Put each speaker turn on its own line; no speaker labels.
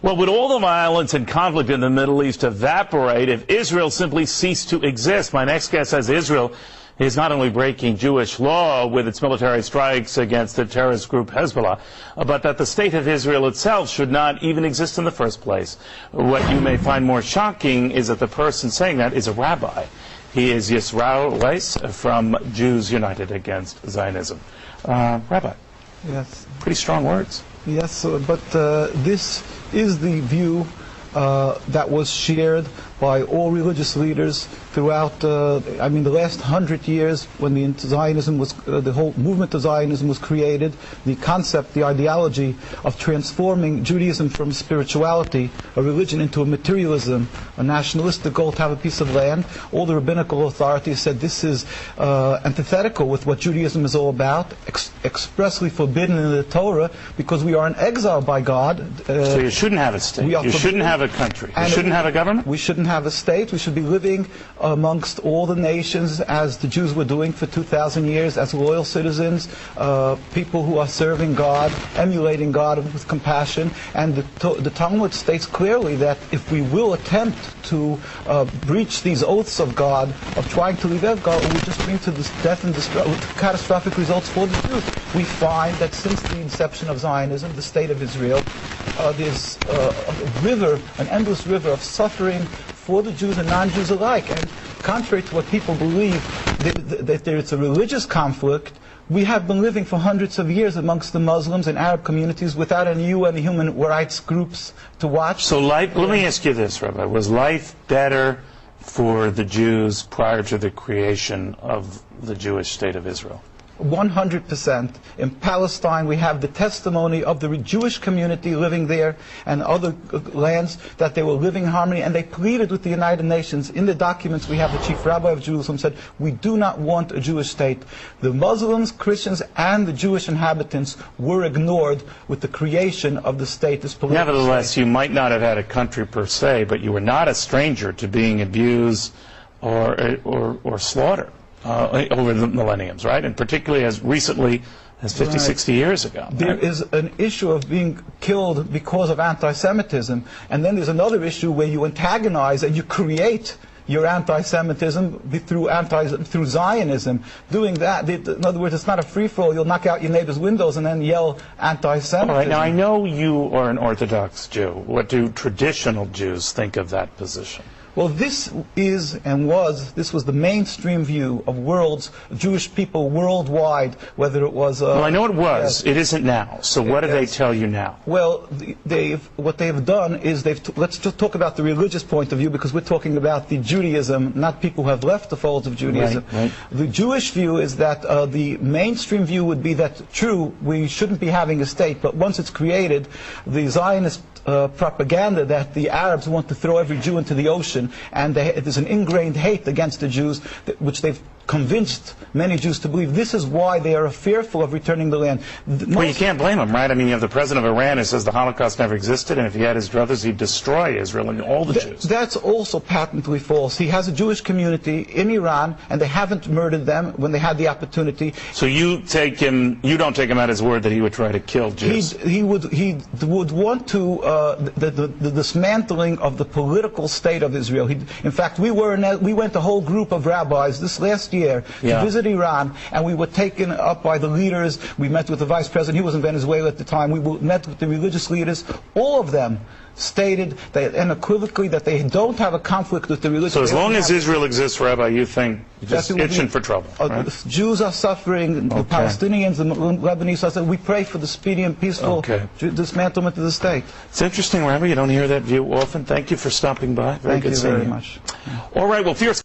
Well, would all the violence and conflict in the Middle East evaporate if Israel simply ceased to exist? My next guest says Israel is not only breaking Jewish law with its military strikes against the terrorist group Hezbollah, but that the state of Israel itself should not even exist in the first place. What you may find more shocking is that the person saying that is a rabbi. He is Isreael Weiss from Jews United Against Zionism. Rabbi.
Yes.
Pretty strong words.
Yes, but this is the view that was shared by all religious leaders throughout, the last 100 years when the whole movement of Zionism was created. The concept, the ideology of transforming Judaism from spirituality, a religion, into a materialism, a nationalistic goal to have a piece of land. All the rabbinical authorities said this is antithetical with what Judaism is all about, expressly forbidden in the Torah, because we are in exile by God.
So you shouldn't have a state. You shouldn't have a country. You shouldn't have a government?
We shouldn't have a state. We should be living amongst all the nations as the Jews were doing for 2,000 years, as loyal citizens, people who are serving God, emulating God with compassion. And the Talmud states clearly that if we will attempt to breach these oaths of God, of trying to leave out God, we just bring to this death and catastrophic results for the Jews. We find that since the inception of Zionism, the state of Israel, there's an endless river of suffering for the Jews and non-Jews alike. And contrary to what people believe, that there's a religious conflict, we have been living for hundreds of years amongst the Muslims and Arab communities without any human rights groups to watch.
So let me ask you this, Rabbi. Was life better for the Jews prior to the creation of the Jewish state of Israel?
100%. In Palestine, we have the testimony of the Jewish community living there and other lands that they were living in harmony, and they pleaded with the United Nations. In the documents we have, the chief rabbi of Jerusalem said, we do not want a Jewish state. The Muslims, Christians, and the Jewish inhabitants were ignored with the creation of the state. This political
Nevertheless,
state.
You might not have had a country per se, but you were not a stranger to being abused or slaughtered over the millenniums, right? And particularly as recently as 50, 60 years ago.
There is an issue of being killed because of anti-Semitism, and then there's another issue where you antagonize and you create your anti-Semitism through Zionism. Doing that, in other words, it's not a free-for-all. You'll knock out your neighbor's windows and then yell anti-Semitism.
All right, now I know you are an Orthodox Jew. What do traditional Jews think of that position?
Well, this was the mainstream view of Jewish people worldwide, whether it was...
well, I know it was. It isn't now. So what do they tell you now?
Well, what they've done is let's just talk about the religious point of view, because we're talking about the Judaism, not people who have left the folds of Judaism.
Right.
The Jewish view is that the mainstream view would be that, true, we shouldn't be having a state, but once it's created, the Zionist propaganda that the Arabs want to throw every Jew into the ocean, and there's an ingrained hate against the Jews, which they've convinced many Jews to believe. This is why they are fearful of returning the land.
Well, you can't blame them, right? I mean, you have the president of Iran who says the Holocaust never existed, and if he had his druthers, he'd destroy Israel and all the Jews.
That's also patently false. He has a Jewish community in Iran, and they haven't murdered them when they had the opportunity.
So you don't take him at his word that he would try to kill Jews?
He would want to the dismantling of the political state of Israel. In fact, we went a whole group of rabbis this last year to visit Iran, and we were taken up by the leaders. We met with the vice president. He was in Venezuela at the time. We met with the religious leaders. All of them stated unequivocally that they don't have a conflict with the religion.
So as long as Israel exists, Rabbi, you think you're just itching for trouble, right?
The Jews are suffering, the Palestinians, the Lebanese are suffering. We pray for the speedy and peaceful dismantlement of the state.
It's interesting, Rabbi. You don't hear that view often. Thank you for stopping by.
Thank you very much.
All right, well, fierce.